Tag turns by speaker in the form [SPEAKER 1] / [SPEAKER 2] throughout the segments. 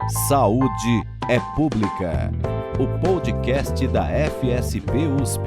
[SPEAKER 1] Saúde é Pública, o podcast da FSP USP.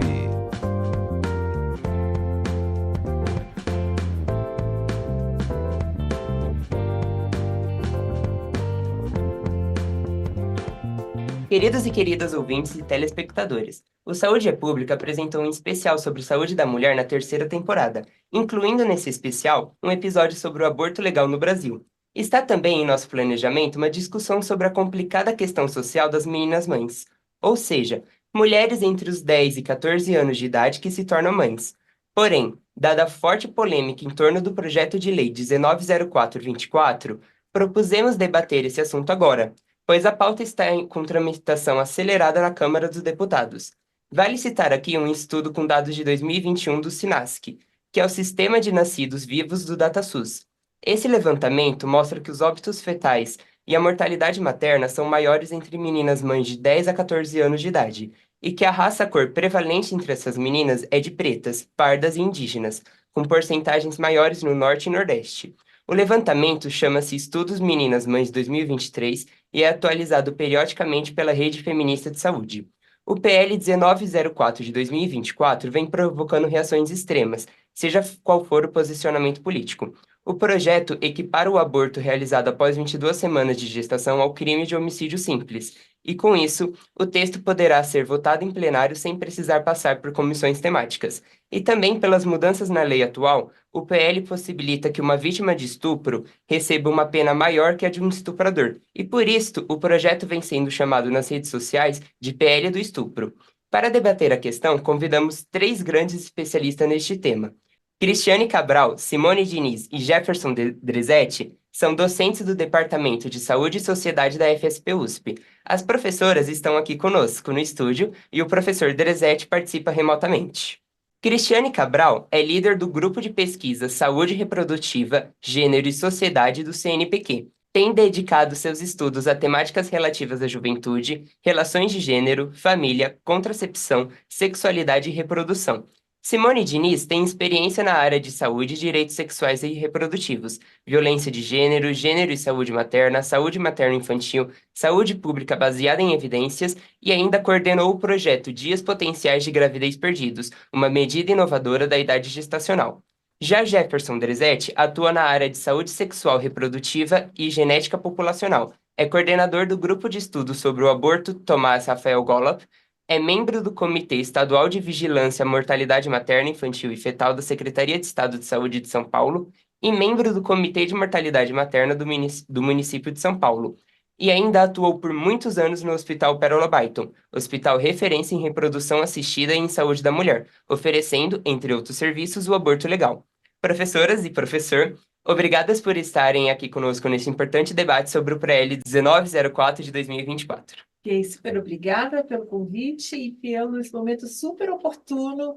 [SPEAKER 2] Queridos e queridas ouvintes e telespectadores, o Saúde é Pública apresentou um especial sobre saúde da mulher na terceira temporada, incluindo nesse especial um episódio sobre o aborto legal no Brasil. Está também em nosso planejamento uma discussão sobre a complicada questão social das meninas mães, ou seja, mulheres entre os 10 e 14 anos de idade que se tornam mães. Porém, dada a forte polêmica em torno do projeto de lei 190424, propusemos debater esse assunto agora, pois a pauta está com tramitação acelerada na Câmara dos Deputados. Vale citar aqui um estudo com dados de 2021 do SINASC, que é o Sistema de Nascidos Vivos do DataSUS. Esse levantamento mostra que os óbitos fetais e a mortalidade materna são maiores entre meninas mães de 10 a 14 anos de idade, e que a raça-cor prevalente entre essas meninas é de pretas, pardas e indígenas, com porcentagens maiores no Norte e Nordeste. O levantamento chama-se Estudos Meninas Mães 2023 e é atualizado periodicamente pela Rede Feminista de Saúde. O PL 1904 de 2024 vem provocando reações extremas, seja qual for o posicionamento político. O projeto equipara o aborto realizado após 22 semanas de gestação ao crime de homicídio simples, e com isso, o texto poderá ser votado em plenário sem precisar passar por comissões temáticas. E também pelas mudanças na lei atual, o PL possibilita que uma vítima de estupro receba uma pena maior que a de um estuprador, e por isto o projeto vem sendo chamado nas redes sociais de PL do estupro. Para debater a questão, convidamos três grandes especialistas neste tema. Cristiane Cabral, Simone Diniz e Jefferson Drezetti são docentes do Departamento de Saúde e Sociedade da FSP USP. As professoras estão aqui conosco no estúdio e o professor Drezetti participa remotamente. Cristiane Cabral é líder do Grupo de Pesquisa Saúde Reprodutiva, Gênero e Sociedade do CNPq. Tem dedicado seus estudos a temáticas relativas à juventude, relações de gênero, família, contracepção, sexualidade e reprodução. Simone Diniz tem experiência na área de saúde e direitos sexuais e reprodutivos, violência de gênero, gênero e saúde materna, saúde materno-infantil, saúde pública baseada em evidências e ainda coordenou o projeto Dias Potenciais de Gravidez Perdidos, uma medida inovadora da idade gestacional. Já Jefferson Drezetti atua na área de saúde sexual reprodutiva e genética populacional. É coordenador do grupo de estudos sobre o aborto Tomás Rafael Golub, é membro do Comitê Estadual de Vigilância à Mortalidade Materna, Infantil e Fetal da Secretaria de Estado de Saúde de São Paulo e membro do Comitê de Mortalidade Materna do município de São Paulo. E ainda atuou por muitos anos no Hospital Pérola Byton, hospital referência em reprodução assistida e em saúde da mulher, oferecendo, entre outros serviços, o aborto legal. Professoras e professor, obrigadas por estarem aqui conosco neste importante debate sobre o PL 1904 de 2024.
[SPEAKER 3] Fiquei super obrigada pelo convite e pelo esse momento super oportuno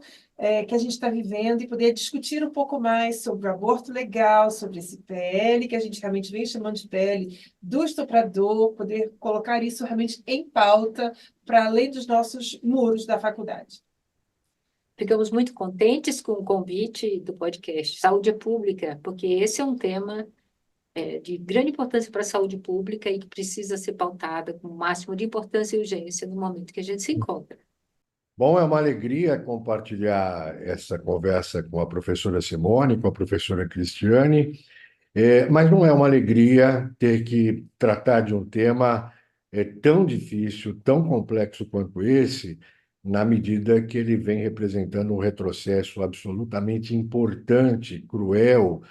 [SPEAKER 3] que a gente está vivendo e poder discutir um pouco mais sobre o aborto legal, sobre esse PL, que a gente realmente vem chamando de PL do estuprador, poder colocar isso realmente em pauta para além dos nossos muros da faculdade.
[SPEAKER 4] Ficamos muito contentes com o convite do podcast Saúde Pública, porque esse é um tema de grande importância para a saúde pública e que precisa ser pautada com o máximo de importância e urgência no momento que a gente se encontra.
[SPEAKER 5] Bom, é uma alegria compartilhar essa conversa com a professora Simone, com a professora Cristiane, mas não é uma alegria ter que tratar de um tema tão difícil, tão complexo quanto esse, na medida que ele vem representando um retrocesso absolutamente importante, cruel,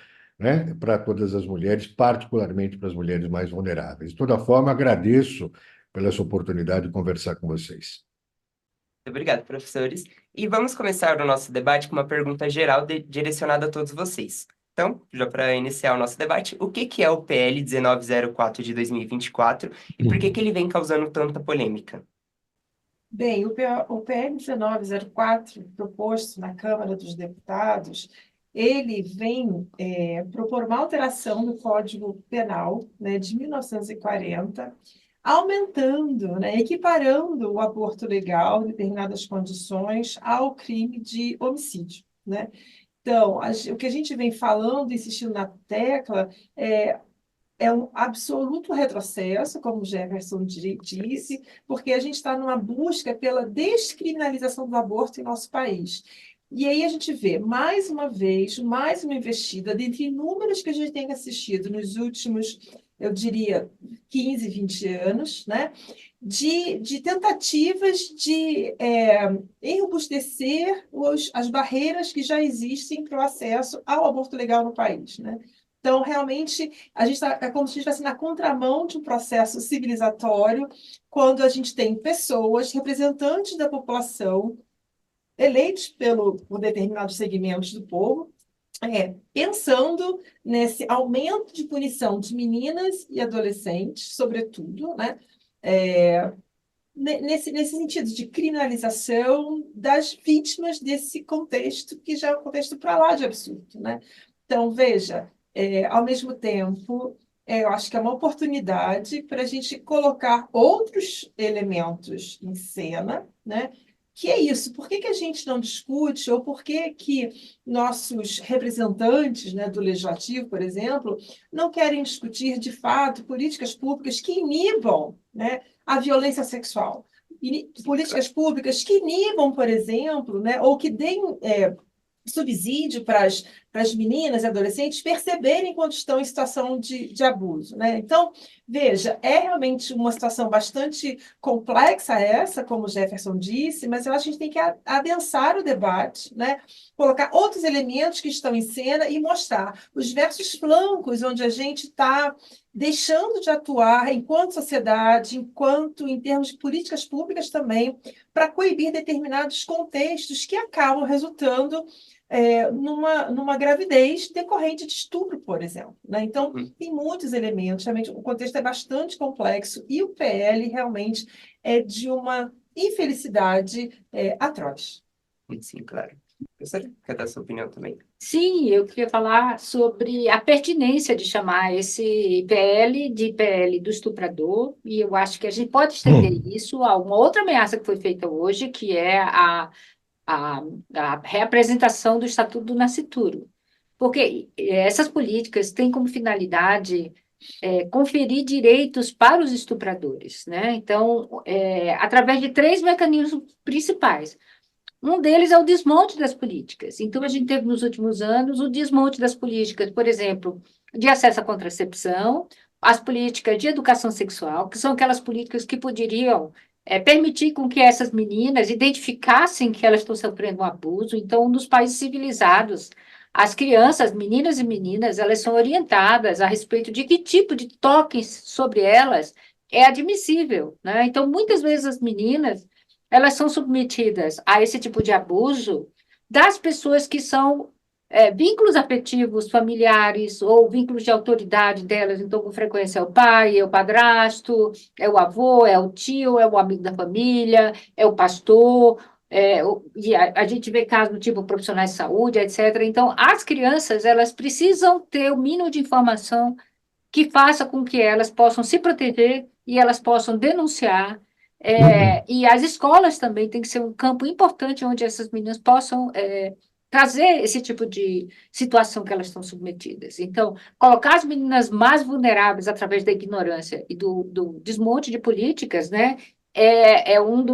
[SPEAKER 5] né, para todas as mulheres, particularmente para as mulheres mais vulneráveis. De toda forma, agradeço pela essa oportunidade de conversar com vocês.
[SPEAKER 2] Obrigado, professores. E vamos começar o nosso debate com uma pergunta geral direcionada a todos vocês. Então, já para iniciar o nosso debate, o que é o PL 1904 de 2024 e por que ele vem causando tanta polêmica?
[SPEAKER 3] Bem, o PL 1904, proposto na Câmara dos Deputados, ele vem propor uma alteração no Código Penal, né, de 1940, aumentando, né, equiparando o aborto legal, em determinadas condições, ao crime de homicídio, né? Então, o que a gente vem falando, insistindo na tecla, é é um absoluto retrocesso, como o Jefferson disse, porque a gente está numa busca pela descriminalização do aborto em nosso país. E aí a gente vê, mais uma vez, mais uma investida, dentre inúmeras que a gente tem assistido nos últimos, eu diria, 15, 20 anos, né? De tentativas de enrobustecer as barreiras que já existem para o acesso ao aborto legal no país, né? Então, realmente, é como se a gente estivesse na contramão de um processo civilizatório, quando a gente tem pessoas, representantes da população, eleitos por determinados segmentos do povo, pensando nesse aumento de punição de meninas e adolescentes, sobretudo, né? Nesse sentido de criminalização das vítimas desse contexto, que já é um contexto para lá de absurdo, né? Então, veja, ao mesmo tempo, eu acho que é uma oportunidade para a gente colocar outros elementos em cena, né? Que é isso, por que a gente não discute, ou por que nossos representantes, né, do Legislativo, por exemplo, não querem discutir, de fato, políticas públicas que inibam, né, a violência sexual? Políticas públicas que inibam, por exemplo, né, ou que deem subsídio para as meninas e adolescentes perceberem quando estão em situação de abuso, né? Então, veja, é realmente uma situação bastante complexa essa, como o Jefferson disse, mas eu acho que a gente tem que adensar o debate, né? Colocar outros elementos que estão em cena e mostrar os diversos flancos onde a gente está deixando de atuar enquanto sociedade, enquanto em termos de políticas públicas também, para coibir determinados contextos que acabam resultando numa gravidez decorrente de estupro, por exemplo, né? Então, tem muitos elementos, realmente, o contexto é bastante complexo e o PL realmente é de uma infelicidade atroz.
[SPEAKER 2] Sim, claro. Professora, quer dar sua opinião também?
[SPEAKER 4] Sim, eu queria falar sobre a pertinência de chamar esse PL de PL do estuprador, e eu acho que a gente pode estender isso a uma outra ameaça que foi feita hoje, que é a reapresentação do Estatuto do Nascituro. Porque essas políticas têm como finalidade conferir direitos para os estupradores, né? Então, através de 3 mecanismos principais. Um deles é o desmonte das políticas. Então, a gente teve nos últimos anos o desmonte das políticas, por exemplo, de acesso à contracepção, as políticas de educação sexual, que são aquelas políticas que poderiam permitir com que essas meninas identificassem que elas estão sofrendo um abuso. Então, nos países civilizados, as crianças, meninas e meninas, elas são orientadas a respeito de que tipo de toque sobre elas é admissível, né? Então, muitas vezes as meninas elas são submetidas a esse tipo de abuso das pessoas que são vínculos afetivos familiares ou vínculos de autoridade delas. Então, com frequência, é o pai, é o padrasto, é o avô, é o tio, é o amigo da família, é o pastor, e a gente vê casos do tipo profissionais de saúde, etc. Então, as crianças, elas precisam ter o mínimo de informação que faça com que elas possam se proteger e elas possam denunciar. E as escolas também têm que ser um campo importante onde essas meninas possam trazer esse tipo de situação que elas estão submetidas. Então, colocar as meninas mais vulneráveis através da ignorância e do desmonte de políticas, né, é um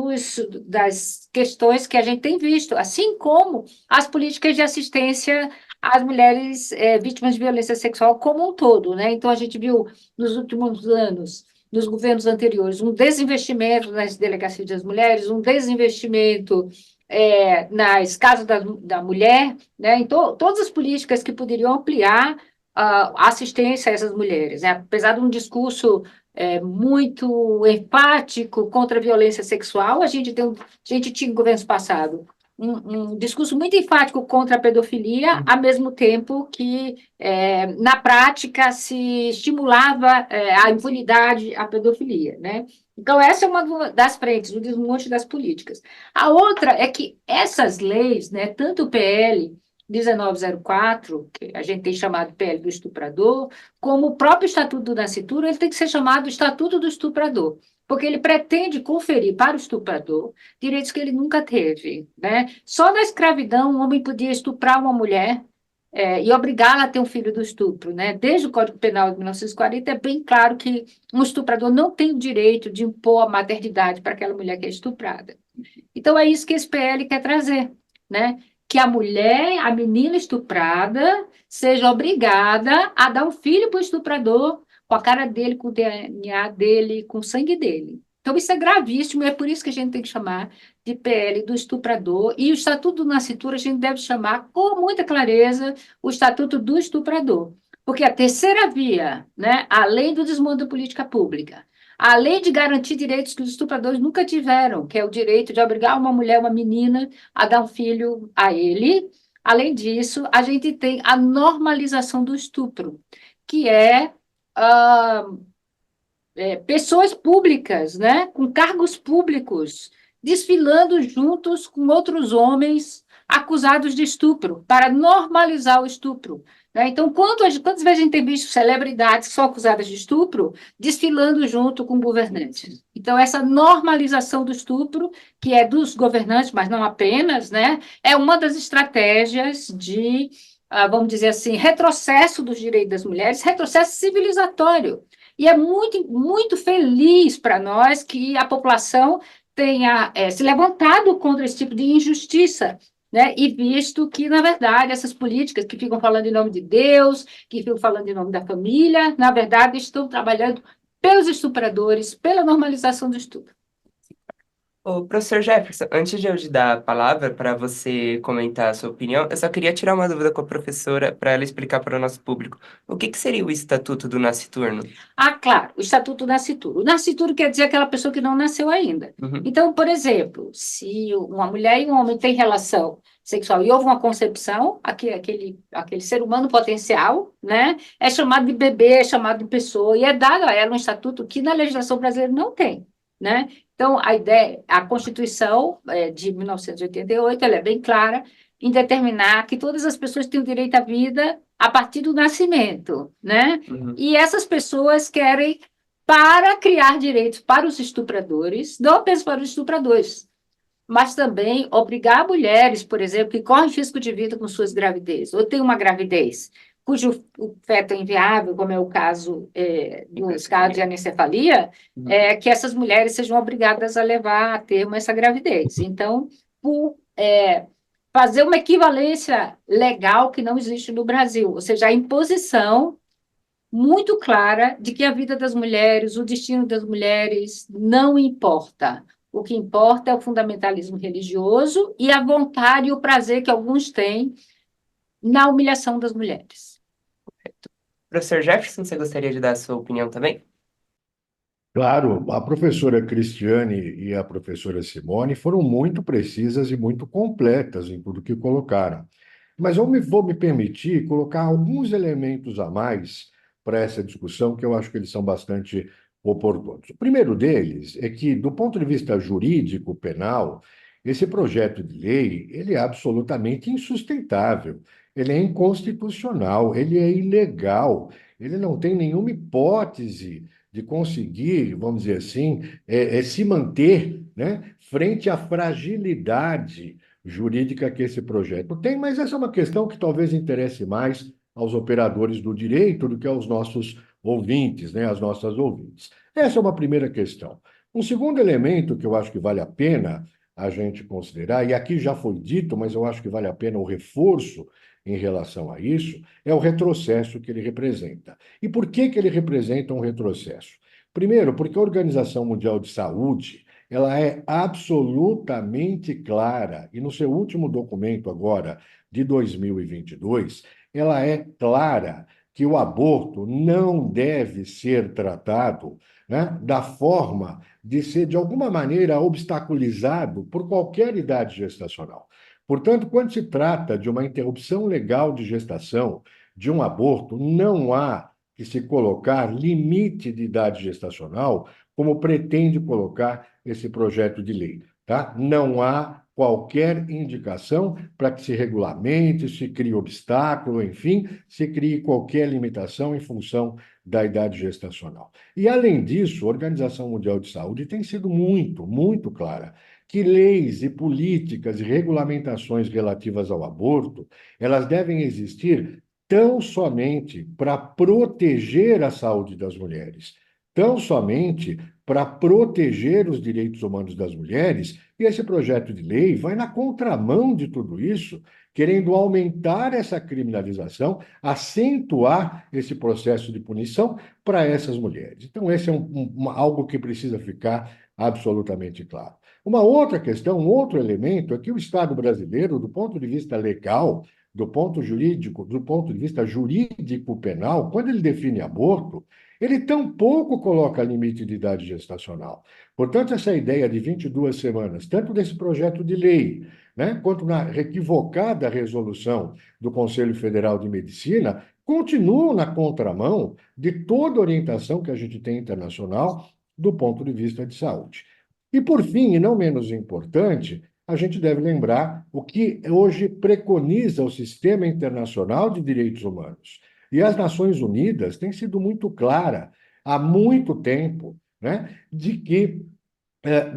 [SPEAKER 4] das questões que a gente tem visto, assim como as políticas de assistência às mulheres vítimas de violência sexual como um todo, né? Então, a gente viu nos últimos anos, nos governos anteriores, um desinvestimento nas delegacias das mulheres, um desinvestimento nas casas da mulher, né? Então, todas as políticas que poderiam ampliar a assistência a essas mulheres, né? Apesar de um discurso muito enfático contra a violência sexual, a gente tinha em governos passados um discurso muito enfático contra a pedofilia, ao mesmo tempo que, na prática, se estimulava a impunidade à pedofilia, né? Então, essa é uma das frentes, o desmonte das políticas. A outra é que essas leis, né, tanto o PL 1904, que a gente tem chamado PL do estuprador, como o próprio Estatuto do Nascituro, ele tem que ser chamado Estatuto do Estuprador, porque ele pretende conferir para o estuprador direitos que ele nunca teve, né? Só na escravidão, um homem podia estuprar uma mulher e obrigá-la a ter um filho do estupro, né? Desde o Código Penal de 1940 é bem claro que um estuprador não tem o direito de impor a maternidade para aquela mulher que é estuprada. Então é isso que esse PL quer trazer, né? Que a mulher, a menina estuprada, seja obrigada a dar um filho para o estuprador, com a cara dele, com o DNA dele, com o sangue dele. Então, isso é gravíssimo, e é por isso que a gente tem que chamar de PL do estuprador, e o Estatuto do Nascitura a gente deve chamar com muita clareza o Estatuto do Estuprador, porque a terceira via, né, além do desmonte da política pública, a lei de garantir direitos que os estupradores nunca tiveram, que é o direito de obrigar uma mulher, uma menina, a dar um filho a ele. Além disso, a gente tem a normalização do estupro, que ah, pessoas públicas, né, com cargos públicos, desfilando juntos com outros homens acusados de estupro, para normalizar o estupro. Né? Então, quantas vezes a gente tem visto celebridades que são acusadas de estupro desfilando junto com governantes? Então, essa normalização do estupro, que é dos governantes, mas não apenas, né, é uma das estratégias de, vamos dizer assim, retrocesso dos direitos das mulheres, retrocesso civilizatório. E é muito, muito feliz para nós que a população tenha se levantado contra esse tipo de injustiça, né? E visto que, na verdade, essas políticas que ficam falando em nome de Deus, que ficam falando em nome da família, na verdade, estão trabalhando pelos estupradores, pela normalização do estupro.
[SPEAKER 2] Ô, professor Jefferson, antes de eu te dar a palavra para você comentar a sua opinião, eu só queria tirar uma dúvida com a professora para ela explicar para o nosso público. O que seria o Estatuto do Nasciturno?
[SPEAKER 4] Ah, claro, o Estatuto Nascituro. O nascituro quer dizer aquela pessoa que não nasceu ainda.
[SPEAKER 2] Uhum.
[SPEAKER 4] Então, por exemplo, se uma mulher e um homem têm relação sexual e houve uma concepção, aquele ser humano potencial, né, é chamado de bebê, é chamado de pessoa, e é dado a ela um estatuto que na legislação brasileira não tem, né? Então, a ideia, a Constituição de 1988, ela é bem clara em determinar que todas as pessoas têm o direito à vida a partir do nascimento, né?
[SPEAKER 2] Uhum.
[SPEAKER 4] E essas pessoas querem para criar direitos para os estupradores, não apenas para os estupradores, mas também obrigar mulheres, por exemplo, que correm risco de vida com suas gravidezes, ou têm uma gravidez cujo o feto é inviável, como é o caso dos casos de anencefalia, que essas mulheres sejam obrigadas a levar a termo essa gravidez. Então, por fazer uma equivalência legal que não existe no Brasil, ou seja, a imposição muito clara de que a vida das mulheres, o destino das mulheres não importa. O que importa é o fundamentalismo religioso e a vontade e o prazer que alguns têm na humilhação das mulheres.
[SPEAKER 2] Professor Jefferson, você gostaria de dar a sua opinião também?
[SPEAKER 5] Claro, a professora Cristiane e a professora Simone foram muito precisas e muito completas em tudo que colocaram. Mas vou me permitir colocar alguns elementos a mais para essa discussão, que eu acho que eles são bastante oportunos. O primeiro deles é que, do ponto de vista jurídico, penal, esse projeto de lei, ele é absolutamente insustentável, ele é inconstitucional, ele é ilegal, ele não tem nenhuma hipótese de conseguir, vamos dizer assim, se manter, né, frente à fragilidade jurídica que esse projeto tem, mas essa é uma questão que talvez interesse mais aos operadores do direito do que aos nossos ouvintes, né, às nossas ouvintes. Essa é uma primeira questão. Um segundo elemento que eu acho que vale a pena a gente considerar, e aqui já foi dito, mas eu acho que vale a pena o reforço em relação a isso, é o retrocesso que ele representa. E por que ele representa um retrocesso? Primeiro, porque a Organização Mundial de Saúde, ela é absolutamente clara, e no seu último documento agora, de 2022, ela é clara que o aborto não deve ser tratado, né, da forma de ser, de alguma maneira, obstaculizado por qualquer idade gestacional. Portanto, quando se trata de uma interrupção legal de gestação, de um aborto, não há que se colocar limite de idade gestacional, como pretende colocar esse projeto de lei, tá? Não há qualquer indicação para que se regulamente, se crie obstáculo, enfim, se crie qualquer limitação em função da idade gestacional. E, além disso, a Organização Mundial de Saúde tem sido muito, muito clara que leis e políticas e regulamentações relativas ao aborto, elas devem existir tão somente para proteger a saúde das mulheres, tão somente para proteger os direitos humanos das mulheres, e esse projeto de lei vai na contramão de tudo isso, querendo aumentar essa criminalização, acentuar esse processo de punição para essas mulheres. Então, esse é algo que precisa ficar absolutamente claro. Uma outra questão, um outro elemento é que o Estado brasileiro, do ponto de vista legal, do ponto jurídico, do ponto de vista jurídico penal, quando ele define aborto, ele tampouco coloca limite de idade gestacional. Portanto, essa ideia de 22 semanas, tanto desse projeto de lei, né, quanto na equivocada resolução do Conselho Federal de Medicina, continuam na contramão de toda orientação que a gente tem internacional do ponto de vista de saúde. E, por fim, e não menos importante, a gente deve lembrar o que hoje preconiza o Sistema Internacional de Direitos Humanos. E as Nações Unidas têm sido muito clara há muito tempo, né, de que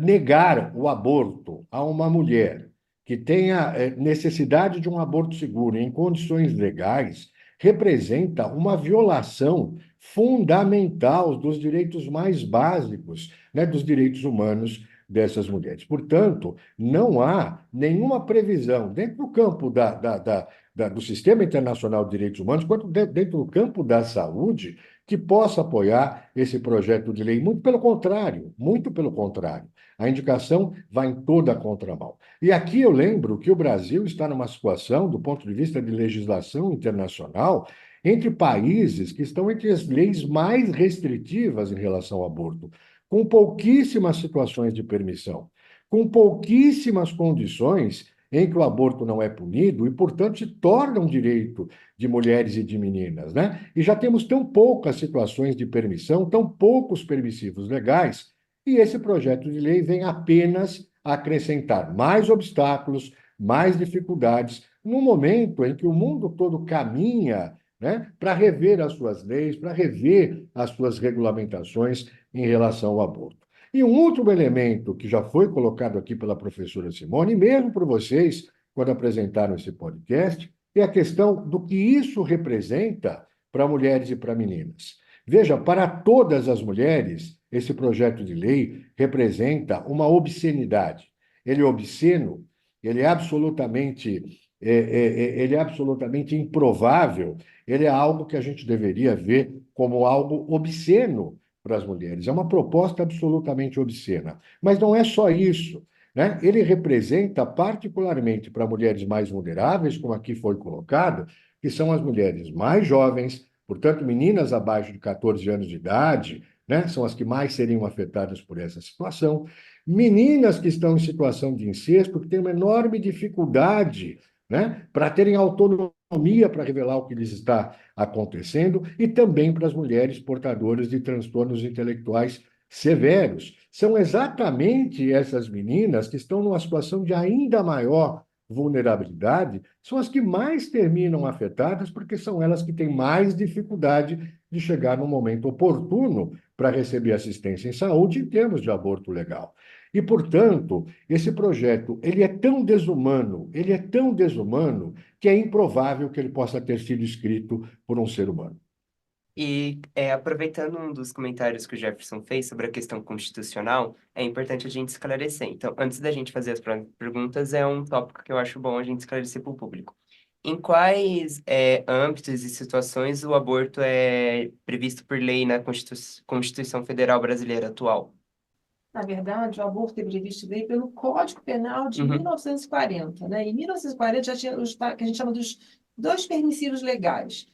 [SPEAKER 5] negar o aborto a uma mulher que tenha necessidade de um aborto seguro em condições legais representa uma violação fundamental dos direitos mais básicos, né, dos direitos humanos dessas mulheres. Portanto, não há nenhuma previsão dentro do campo do Sistema Internacional de Direitos Humanos, quanto dentro do campo da saúde, que possa apoiar esse projeto de lei. Muito pelo contrário, muito pelo contrário. A indicação vai em toda a contramão. E aqui eu lembro que o Brasil está numa situação, do ponto de vista de legislação internacional, entre países que estão entre as leis mais restritivas em relação ao aborto, com pouquíssimas situações de permissão, com pouquíssimas condições em que o aborto não é punido e, portanto, se torna um direito de mulheres e de meninas, né? E já temos tão poucas situações de permissão, tão poucos permissivos legais, e esse projeto de lei vem apenas acrescentar mais obstáculos, mais dificuldades, no momento em que o mundo todo caminha, né, para rever as suas leis, para rever as suas regulamentações em relação ao aborto. E um último elemento que já foi colocado aqui pela professora Simone, e mesmo por vocês, quando apresentaram esse podcast, é a questão do que isso representa para mulheres e para meninas. Veja, para todas as mulheres, esse projeto de lei representa uma obscenidade. Ele é obsceno, ele é absolutamente improvável, ele é algo que a gente deveria ver como algo obsceno para as mulheres. É uma proposta absolutamente obscena. Mas não é só isso, né? Ele representa particularmente para mulheres mais vulneráveis, como aqui foi colocado, que são as mulheres mais jovens, portanto, meninas abaixo de 14 anos de idade, né? São as que mais seriam afetadas por essa situação. Meninas que estão em situação de incesto, que têm uma enorme dificuldade, né, para terem autonomia para revelar o que lhes está acontecendo, e também para as mulheres portadoras de transtornos intelectuais severos. São exatamente essas meninas que estão numa situação de ainda maior vulnerabilidade, são as que mais terminam afetadas, porque são elas que têm mais dificuldade de chegar no momento oportuno para receber assistência em saúde em termos de aborto legal. E, portanto, esse projeto, ele é tão desumano, que é improvável que ele possa ter sido escrito por um ser humano.
[SPEAKER 2] E aproveitando um dos comentários que o Jefferson fez sobre a questão constitucional, é importante a gente esclarecer. Então, antes da gente fazer as perguntas, é um tópico que eu acho bom a gente esclarecer para o público. Em quais âmbitos e situações o aborto é previsto por lei na Constituição Federal Brasileira atual?
[SPEAKER 3] Na verdade, o aborto é previsto lei pelo Código Penal de
[SPEAKER 2] Uhum.
[SPEAKER 3] 1940, né? Em 1940 já tinha os que a gente chama dos dois permissivos legais.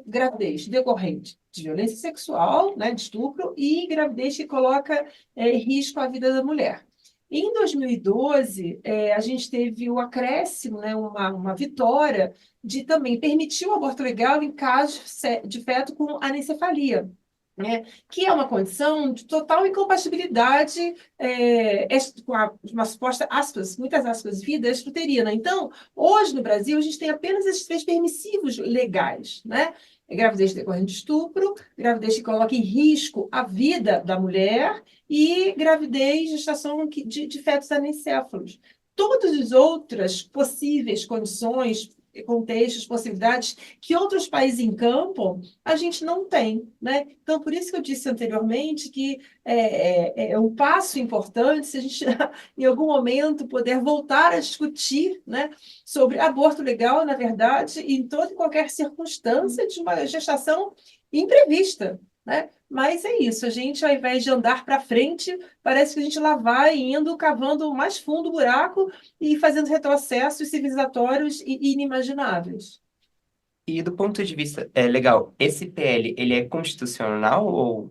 [SPEAKER 3] Gravidez decorrente de violência sexual, né, de estupro, e gravidez que coloca em risco a vida da mulher. Em 2012, a gente teve o acréscimo, né, uma vitória de também permitir o aborto legal em casos de feto com anencefalia. né, que é uma condição de total incompatibilidade com uma suposta, aspas, muitas aspas, vida extrauterina. Então, hoje no Brasil, a gente tem apenas esses 3 permissivos legais, né? Gravidez decorrente de estupro, gravidez que coloca em risco a vida da mulher e gravidez, gestação de fetos anencéfalos. Todas as outras possíveis condições, contextos, possibilidades que outros países encampam, a gente não tem, né? Então, por isso que eu disse anteriormente que é um passo importante se a gente, em algum momento, puder voltar a discutir, né, sobre aborto legal, na verdade, em toda e qualquer circunstância de uma gestação imprevista, né? Mas é isso, a gente, ao invés de andar para frente, parece que a gente lá vai indo, cavando mais fundo o buraco e fazendo retrocessos civilizatórios e inimagináveis.
[SPEAKER 2] E do ponto de vista legal, esse PL, ele é constitucional ou...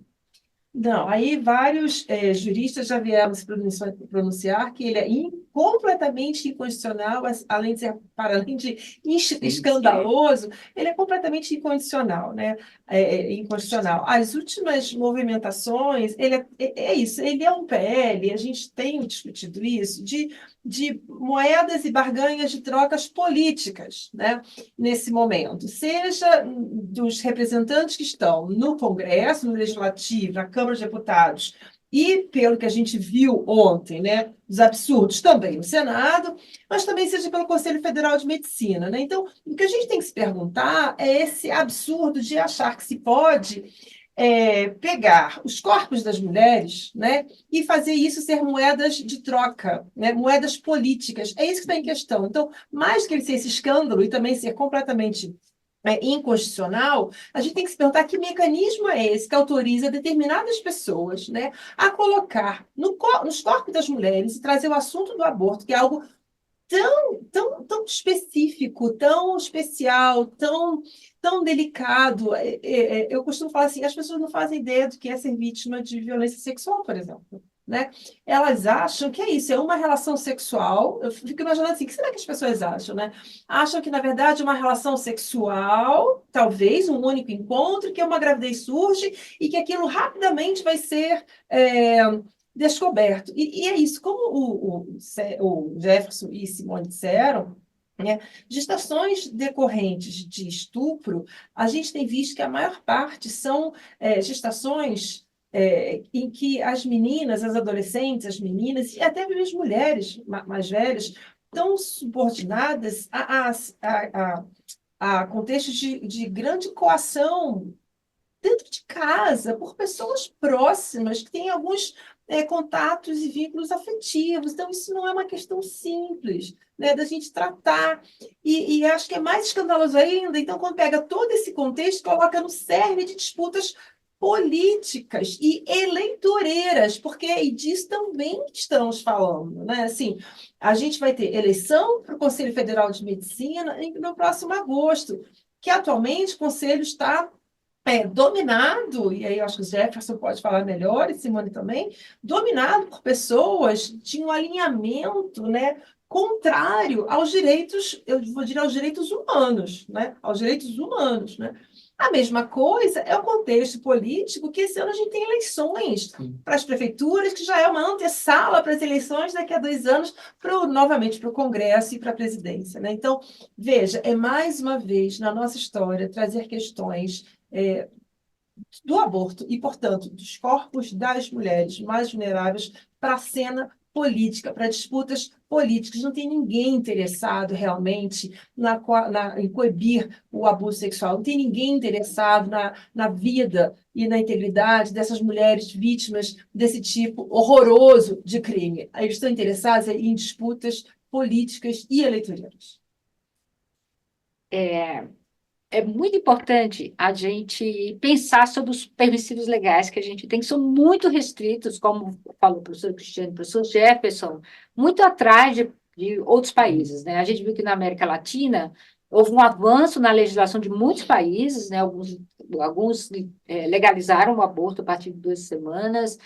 [SPEAKER 3] Não, aí vários juristas já vieram se pronunciar que ele é completamente incondicional, além de ser, para além de escandaloso, ele é completamente incondicional, né? Inconstitucional. As últimas movimentações, ele é isso, ele é um PL, a gente tem discutido isso, de moedas e barganhas de trocas políticas, né? Nesse momento, seja dos representantes que estão no Congresso, no Legislativo, na Câmara de Deputados, e pelo que a gente viu ontem, né, os absurdos também no Senado, mas também seja pelo Conselho Federal de Medicina, né? Então, o que a gente tem que se perguntar é esse absurdo de achar que se pode pegar os corpos das mulheres, né, e fazer isso ser moedas de troca, né, moedas políticas. É isso que está em questão. Então, mais que ele ser esse escândalo e também ser completamente inconstitucional, a gente tem que se perguntar que mecanismo é esse que autoriza determinadas pessoas, né, a colocar nos corpos das mulheres e trazer o assunto do aborto, que é algo tão específico, tão especial, tão delicado. Eu costumo falar assim, as pessoas não fazem ideia do que é ser vítima de violência sexual, por exemplo, né? Elas acham que é isso, é uma relação sexual. Eu fico imaginando assim, o que será que as pessoas acham, né? Acham que, na verdade, uma relação sexual, talvez um único encontro, que uma gravidez surge e que aquilo rapidamente vai ser descoberto. E é isso, como o Jefferson e Simone disseram, né, gestações decorrentes de estupro, a gente tem visto que a maior parte são gestações em que as meninas, as adolescentes, as meninas, e até mesmo as mulheres mais velhas, estão subordinadas a contextos de grande coação dentro de casa, por pessoas próximas, que têm alguns contatos e vínculos afetivos. Então, isso não é uma questão simples, né, da gente tratar. E acho que é mais escandaloso ainda, então, quando pega todo esse contexto, coloca no cerne de disputas políticas e eleitoreiras, porque é disso também que estamos falando, né? Assim, a gente vai ter eleição para o Conselho Federal de Medicina no próximo agosto, que atualmente o Conselho está dominado, e aí eu acho que o Jefferson pode falar melhor, e Simone também, dominado por pessoas de um alinhamento, né, contrário aos direitos, eu vou dizer, aos direitos humanos, né, aos direitos humanos, né. A mesma coisa é o contexto político, que esse ano a gente tem eleições para as prefeituras, que já é uma antessala para as eleições daqui a 2 anos, novamente para o Congresso e para a presidência, né? Então, veja, é mais uma vez na nossa história trazer questões do aborto e, portanto, dos corpos das mulheres mais vulneráveis para a cena política, para disputas políticas. Não tem ninguém interessado realmente em coibir o abuso sexual, não tem ninguém interessado na vida e na integridade dessas mulheres vítimas desse tipo horroroso de crime. Eles estão interessados em disputas políticas e eleitoreiras.
[SPEAKER 4] É muito importante a gente pensar sobre os permissivos legais que a gente tem, que são muito restritos, como falou o professor Cristiano e o professor Jefferson, muito atrás de outros países, né? A gente viu que na América Latina houve um avanço na legislação de muitos países, né? Alguns legalizaram o aborto a partir de 2 semanas,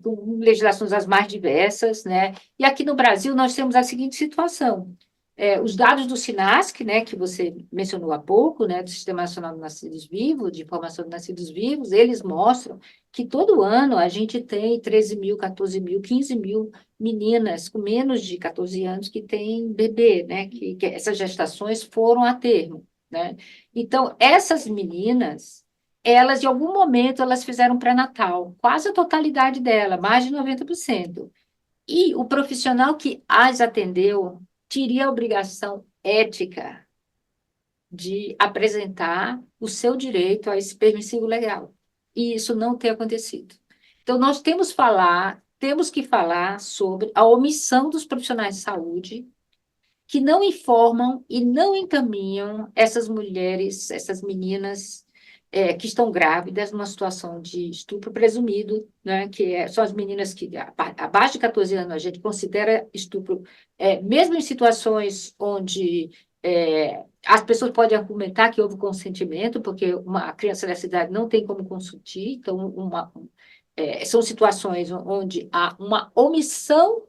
[SPEAKER 4] com legislações as mais diversas, né? E aqui no Brasil nós temos a seguinte situação: Os dados do SINASC, né, que você mencionou há pouco, né, do Sistema Nacional de Nascidos Vivos, de Informação de Nascidos Vivos, eles mostram que todo ano a gente tem 13 mil, 14 mil, 15 mil meninas com menos de 14 anos que têm bebê, né, que essas gestações foram a termo, né? Então, essas meninas, elas, em algum momento, elas fizeram pré-natal, quase a totalidade dela, mais de 90%. E o profissional que as atendeu teria a obrigação ética de apresentar o seu direito a esse permissivo legal. E isso não tem acontecido. Então, nós temos que falar sobre a omissão dos profissionais de saúde que não informam e não encaminham essas mulheres, essas meninas que estão grávidas numa situação de estupro presumido, né, são as meninas que, abaixo de 14 anos, a gente considera estupro, mesmo em situações onde as pessoas podem argumentar que houve consentimento, porque uma criança dessa idade não tem como consentir, então são situações onde há uma omissão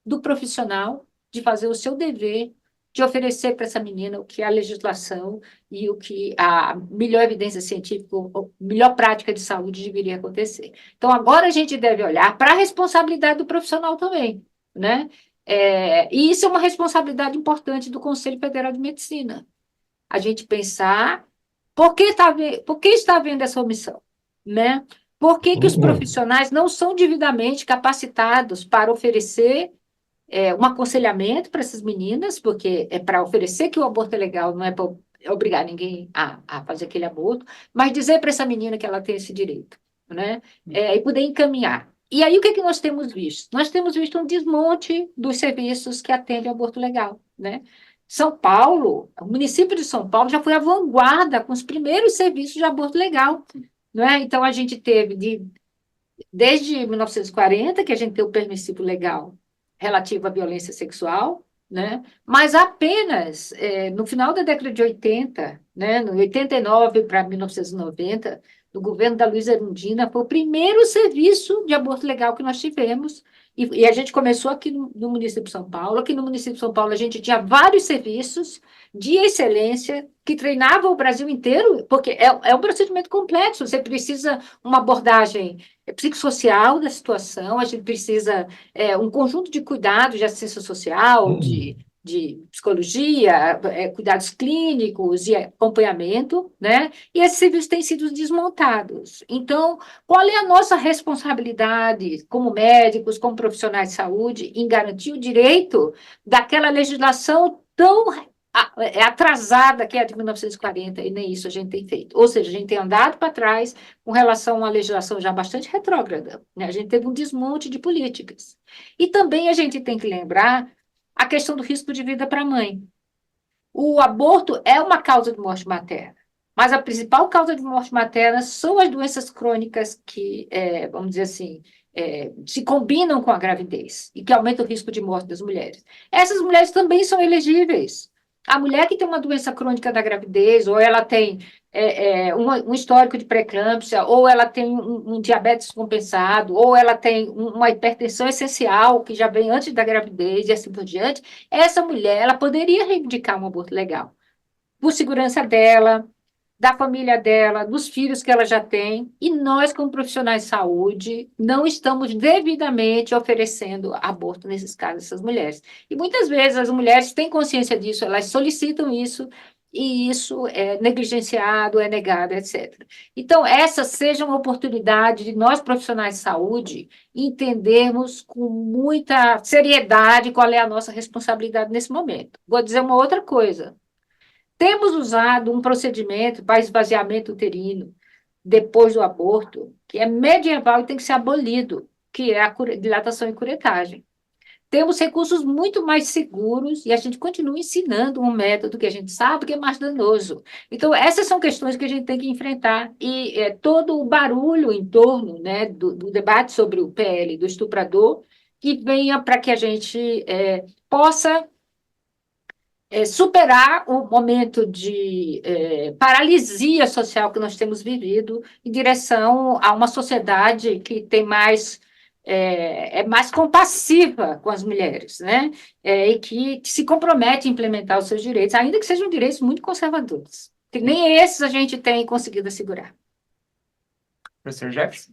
[SPEAKER 4] do profissional de fazer o seu dever, de oferecer para essa menina o que a legislação e o que a melhor evidência científica, a melhor prática de saúde deveria acontecer. Então, agora a gente deve olhar para a responsabilidade do profissional também, né? E isso é uma responsabilidade importante do Conselho Federal de Medicina. A gente pensar por que está havendo essa omissão, né? Por que os profissionais não são devidamente capacitados para oferecer um aconselhamento para essas meninas, porque é para oferecer que o aborto é legal, não é para obrigar ninguém a fazer aquele aborto, mas dizer para essa menina que ela tem esse direito, né? E poder encaminhar. E aí, o que nós temos visto? Nós temos visto um desmonte dos serviços que atendem ao aborto legal, né? São Paulo, o município de São Paulo já foi à vanguarda com os primeiros serviços de aborto legal, não é? Então, a gente teve, desde 1940, que a gente tem o permissivo legal relativo à violência sexual, né? Mas apenas no final da década de 80, né, no 89 para 1990, no governo da Luísa Erundina, foi o primeiro serviço de aborto legal que nós tivemos, e a gente começou aqui no município de São Paulo. Aqui no município de São Paulo a gente tinha vários serviços de excelência que treinavam o Brasil inteiro, porque é um procedimento complexo, você precisa uma abordagem psicossocial da situação, a gente precisa um conjunto de cuidados de assistência social, de psicologia, cuidados clínicos e acompanhamento, né? E esses serviços têm sido desmontados. Então, qual é a nossa responsabilidade como médicos, como profissionais de saúde, em garantir o direito daquela legislação tão atrasada que é a de 1940, e nem isso a gente tem feito. Ou seja, a gente tem andado para trás com relação a uma legislação já bastante retrógrada, né? A gente teve um desmonte de políticas. E também a gente tem que lembrar a questão do risco de vida para a mãe. O aborto é uma causa de morte materna, mas a principal causa de morte materna são as doenças crônicas que, vamos dizer assim, se combinam com a gravidez e que aumentam o risco de morte das mulheres. Essas mulheres também são elegíveis. A mulher que tem uma doença crônica da gravidez, ou ela tem um histórico de pré-eclâmpsia, ou ela tem um diabetes compensado, ou ela tem uma hipertensão essencial, que já vem antes da gravidez e assim por diante, essa mulher ela poderia reivindicar um aborto legal, por segurança dela, da família dela, dos filhos que ela já tem, e nós, como profissionais de saúde, não estamos devidamente oferecendo aborto nesses casos, essas mulheres. E muitas vezes as mulheres têm consciência disso, elas solicitam isso, e isso é negligenciado, é negado, etc. Então, essa seja uma oportunidade de nós, profissionais de saúde, entendermos com muita seriedade qual é a nossa responsabilidade nesse momento. Vou dizer uma outra coisa. Temos usado um procedimento para esvaziamento uterino depois do aborto, que é medieval e tem que ser abolido, que é a dilatação e curetagem. Temos recursos muito mais seguros e a gente continua ensinando um método que a gente sabe que é mais danoso. Então, essas são questões que a gente tem que enfrentar. E todo o barulho em torno, né, do debate sobre o PL do estuprador, que venha para que a gente possa superar o momento de paralisia social que nós temos vivido em direção a uma sociedade que tem mais é mais compassiva com as mulheres, né? E que se compromete a implementar os seus direitos, ainda que sejam direitos muito conservadores. Que nem esses a gente tem conseguido assegurar.
[SPEAKER 2] Professor Jefferson?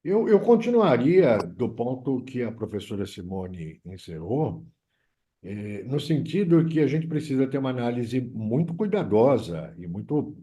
[SPEAKER 5] Eu continuaria do ponto que a professora Simone encerrou, no sentido que a gente precisa ter uma análise muito cuidadosa e muito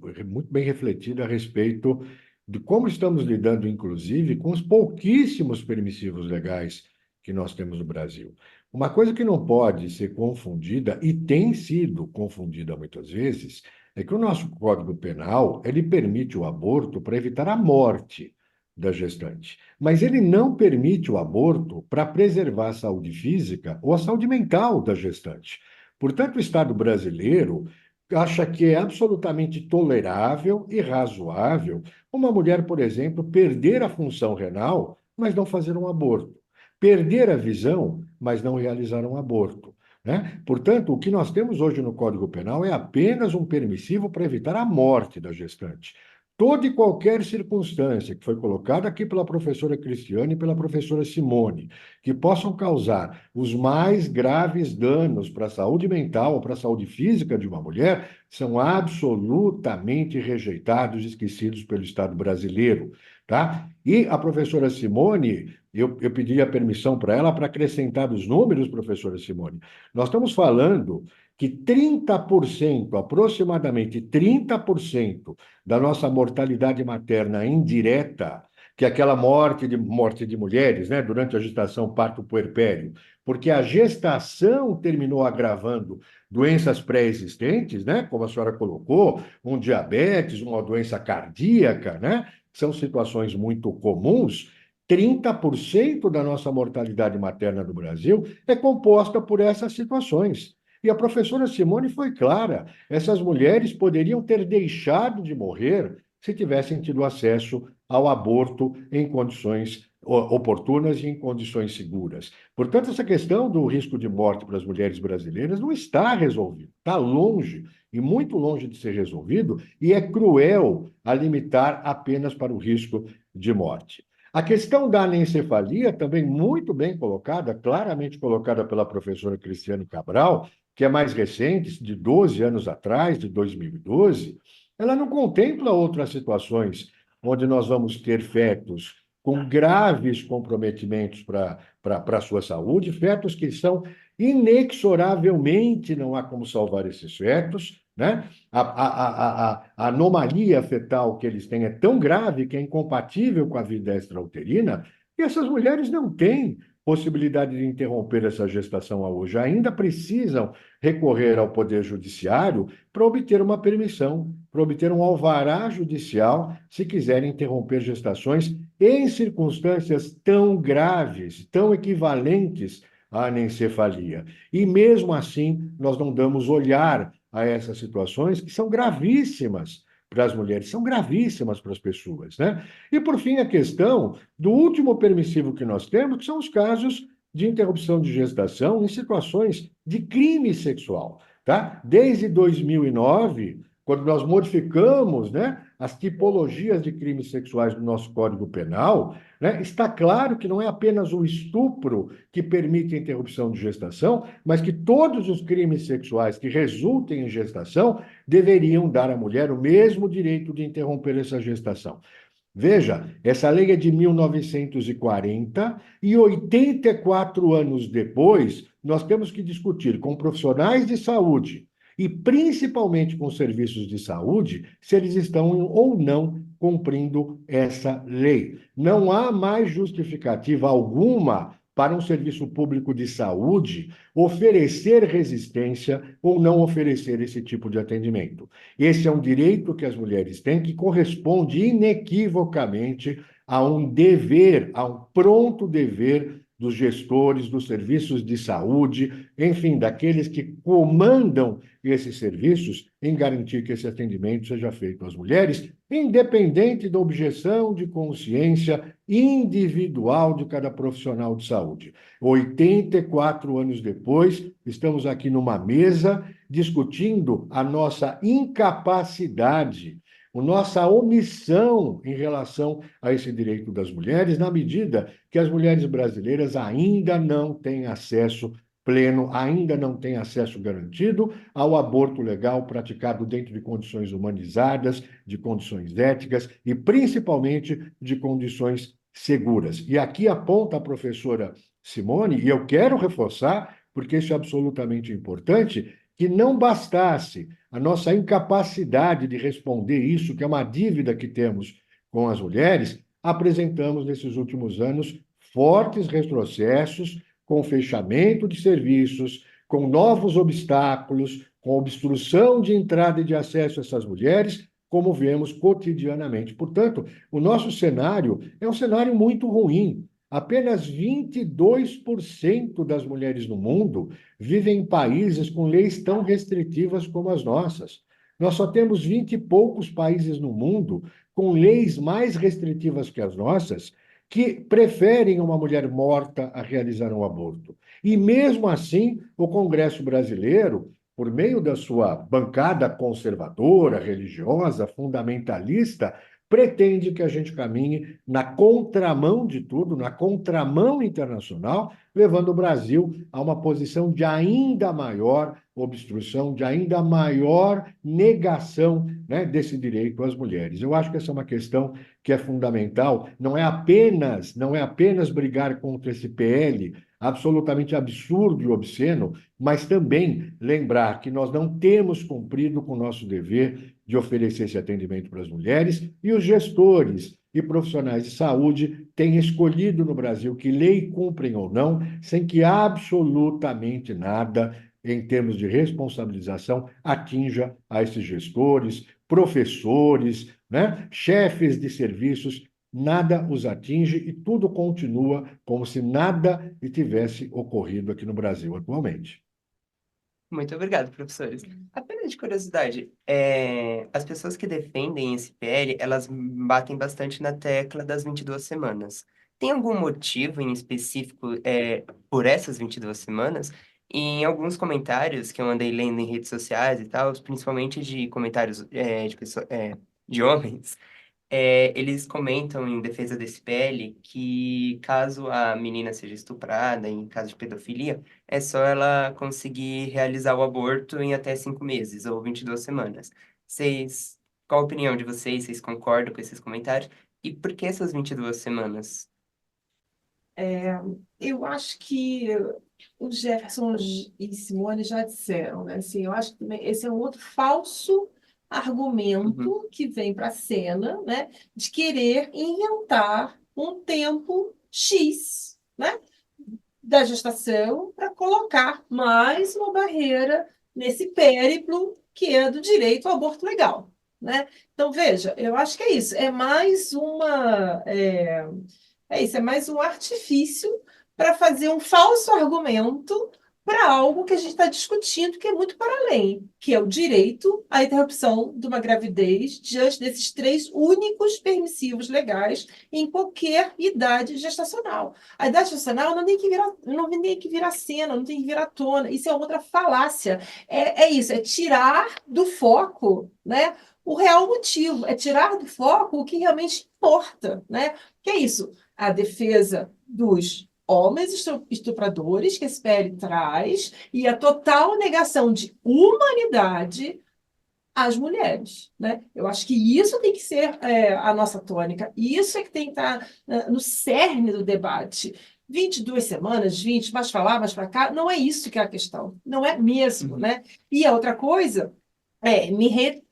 [SPEAKER 5] bem refletida a respeito de como estamos lidando, inclusive, com os pouquíssimos permissivos legais que nós temos no Brasil. Uma coisa que não pode ser confundida, e tem sido confundida muitas vezes, é que o nosso Código Penal, ele permite o aborto para evitar a morte da gestante. Mas ele não permite o aborto para preservar a saúde física ou a saúde mental da gestante. Portanto, o Estado brasileiro acha que é absolutamente tolerável e razoável uma mulher, por exemplo, perder a função renal, mas não fazer um aborto. Perder a visão, mas não realizar um aborto. Né? Portanto, o que nós temos hoje no Código Penal é apenas um permissivo para evitar a morte da gestante. Toda e qualquer circunstância que foi colocada aqui pela professora Cristiane e pela professora Simone, que possam causar os mais graves danos para a saúde mental ou para a saúde física de uma mulher, são absolutamente rejeitados e esquecidos pelo Estado brasileiro. Tá? E a professora Simone, eu pedi a permissão para ela para acrescentar os números, professora Simone. Nós estamos falando que 30%, aproximadamente 30% da nossa mortalidade materna indireta, que é aquela morte de mulheres, né, durante a gestação, parto, puerpério, porque a gestação terminou agravando doenças pré-existentes, né, como a senhora colocou, um diabetes, uma doença cardíaca, né, são situações muito comuns. 30% da nossa mortalidade materna no Brasil é composta por essas situações. E a professora Simone foi clara: essas mulheres poderiam ter deixado de morrer se tivessem tido acesso ao aborto em condições oportunas e em condições seguras. Portanto, essa questão do risco de morte para as mulheres brasileiras não está resolvida, está longe, e muito longe de ser resolvido, e é cruel a limitar apenas para o risco de morte. A questão da anencefalia, também muito bem colocada, claramente colocada pela professora Cristiane Cabral, que é mais recente, de 12 anos atrás, de 2012, ela não contempla outras situações onde nós vamos ter fetos com graves comprometimentos para a sua saúde, fetos que são inexoravelmente, não há como salvar esses fetos, né? A anomalia fetal que eles têm é tão grave que é incompatível com a vida extrauterina, e essas mulheres não têm possibilidade de interromper essa gestação hoje. Ainda precisam recorrer ao Poder Judiciário para obter uma permissão, para obter um alvará judicial, se quiserem interromper gestações em circunstâncias tão graves, tão equivalentes à anencefalia. E mesmo assim, nós não damos olhar a essas situações que são gravíssimas para as mulheres, são gravíssimas para as pessoas, né? E, por fim, a questão do último permissivo que nós temos, que são os casos de interrupção de gestação em situações de crime sexual, tá? Desde 2009, quando nós modificamos, né, as tipologias de crimes sexuais do nosso Código Penal, né, está claro que não é apenas o estupro que permite a interrupção de gestação, mas que todos os crimes sexuais que resultem em gestação deveriam dar à mulher o mesmo direito de interromper essa gestação. Veja, essa lei é de 1940 e 84 anos depois, nós temos que discutir com profissionais de saúde e principalmente com serviços de saúde se eles estão ou não cumprindo essa lei. Não há mais justificativa alguma para um serviço público de saúde oferecer resistência ou não oferecer esse tipo de atendimento. Esse é um direito que as mulheres têm que corresponde inequivocamente a um dever, a um pronto dever dos gestores dos serviços de saúde, enfim, daqueles que comandam esses serviços, em garantir que esse atendimento seja feito às mulheres, independente da objeção de consciência individual de cada profissional de saúde. 84 anos depois, estamos aqui numa mesa discutindo a nossa incapacidade a nossa omissão em relação a esse direito das mulheres, na medida que as mulheres brasileiras ainda não têm acesso pleno, ainda não têm acesso garantido ao aborto legal praticado dentro de condições humanizadas, de condições éticas e principalmente de condições seguras. E aqui aponta a professora Simone, e eu quero reforçar, porque isso é absolutamente importante, que não bastasse a nossa incapacidade de responder isso, que é uma dívida que temos com as mulheres, apresentamos nesses últimos anos fortes retrocessos, com fechamento de serviços, com novos obstáculos, com obstrução de entrada e de acesso a essas mulheres, como vemos cotidianamente. Portanto, o nosso cenário é um cenário muito ruim. Apenas 22% das mulheres no mundo vivem em países com leis tão restritivas como as nossas. Nós só temos 20 e poucos países no mundo com leis mais restritivas que as nossas, que preferem uma mulher morta a realizar um aborto. E mesmo assim, o Congresso brasileiro, por meio da sua bancada conservadora, religiosa, fundamentalista, pretende que a gente caminhe na contramão de tudo, na contramão internacional, levando o Brasil a uma posição de ainda maior obstrução, de ainda maior negação, né, desse direito às mulheres. Eu acho que essa é uma questão que é fundamental, não é apenas brigar contra esse PL absolutamente absurdo e obsceno, mas também lembrar que nós não temos cumprido com o nosso dever de oferecer esse atendimento para as mulheres, e os gestores e profissionais de saúde têm escolhido no Brasil que lei cumprem ou não, sem que absolutamente nada, em termos de responsabilização, atinja a esses gestores, professores, né, chefes de serviços. Nada os atinge e tudo continua como se nada tivesse ocorrido aqui no Brasil atualmente.
[SPEAKER 2] Muito obrigado, professores. Apenas de curiosidade, as pessoas que defendem esse PL, elas batem bastante na tecla das 22 semanas. Tem algum motivo em específico, por essas 22 semanas? E em alguns comentários que eu andei lendo em redes sociais e tal, principalmente de comentários, de homens, eles comentam em defesa desse PL que caso a menina seja estuprada, em caso de pedofilia, é só ela conseguir realizar o aborto em até 5 meses ou 22 semanas. Vocês, qual a opinião de vocês? Vocês concordam com esses comentários? E por que essas 22 semanas?
[SPEAKER 3] Eu acho que o Jefferson e Simone já disseram, né? Assim, eu acho que também esse é um outro falso
[SPEAKER 2] Uhum,
[SPEAKER 3] argumento que vem para a cena, né? De querer inventar um tempo X, né? Da gestação para colocar mais uma barreira nesse périplo que é do direito ao aborto legal, né? Então, veja, eu acho que é isso. É mais um artifício para fazer um falso argumento para algo que a gente está discutindo que é muito para além, que é o direito à interrupção de uma gravidez diante desses três únicos permissivos legais em qualquer idade gestacional. A idade gestacional não tem que virar cena, não tem que virar tona. Isso é outra falácia. É isso, é tirar do foco, né, o real motivo, é tirar do foco o que realmente importa, né? Que é isso, a defesa dos homens estupradores que esse PL traz e a total negação de humanidade às mulheres, né? Eu acho que isso tem que ser a nossa tônica, isso é que tem que estar no cerne do debate. 22 semanas, 20, mais para lá, mais para cá, não é isso que é a questão, não é mesmo,
[SPEAKER 2] uhum.
[SPEAKER 3] né? E a outra coisa,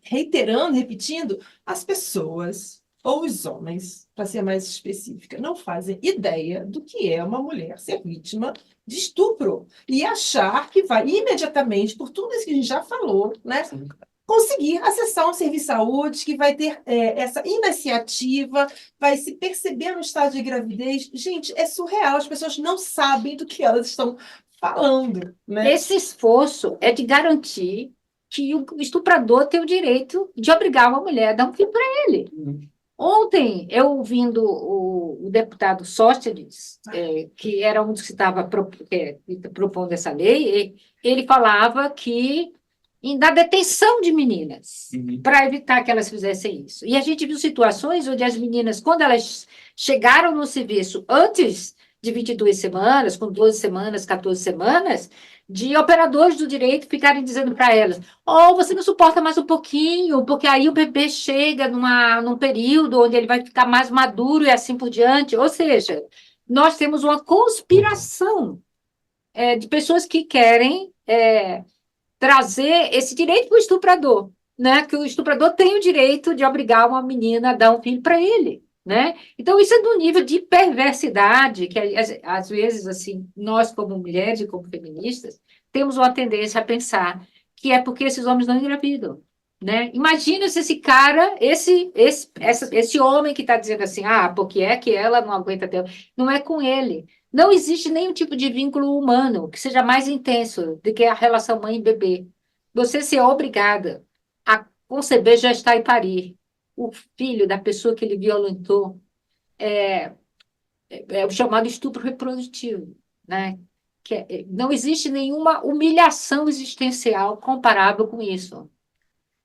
[SPEAKER 3] reiterando, repetindo, as pessoas, ou os homens, para ser mais específica, não fazem ideia do que é uma mulher ser vítima de estupro e achar que vai imediatamente, por tudo isso que a gente já falou, né,
[SPEAKER 2] Sim.
[SPEAKER 3] conseguir acessar um serviço de saúde, que vai ter essa iniciativa, vai se perceber no estado de gravidez. Gente, é surreal, as pessoas não sabem do que elas estão falando, né?
[SPEAKER 4] Esse esforço é de garantir que o estuprador tem o direito de obrigar uma mulher a dar um filho para ele.
[SPEAKER 2] Uhum.
[SPEAKER 4] Ontem, eu ouvindo o deputado Sóstenes, que era um dos que estava propondo essa lei, ele falava que da detenção de meninas,
[SPEAKER 2] Uhum.
[SPEAKER 4] para evitar que elas fizessem isso. E a gente viu situações onde as meninas, quando elas chegaram no serviço antes de 22 semanas, com 12 semanas, 14 semanas, de operadores do direito ficarem dizendo para elas: oh, você não suporta mais um pouquinho, porque aí o bebê chega num período onde ele vai ficar mais maduro e assim por diante. Ou seja, nós temos uma conspiração de pessoas que querem trazer esse direito para o estuprador, né? Que o estuprador tem o direito de obrigar uma menina a dar um filho para ele, né? Então, isso é do nível de perversidade que, às vezes, assim, nós, como mulheres e como feministas, temos uma tendência a pensar que é porque esses homens não engravidam, né? Imagina se esse cara, esse homem que está dizendo assim, porque é que ela não aguenta ter, não é com ele. Não existe nenhum tipo de vínculo humano que seja mais intenso do que a relação mãe e bebê. Você ser obrigada a conceber, gestar e parir o filho da pessoa que ele violentou é o chamado estupro reprodutivo, né? Não existe nenhuma humilhação existencial comparável com isso.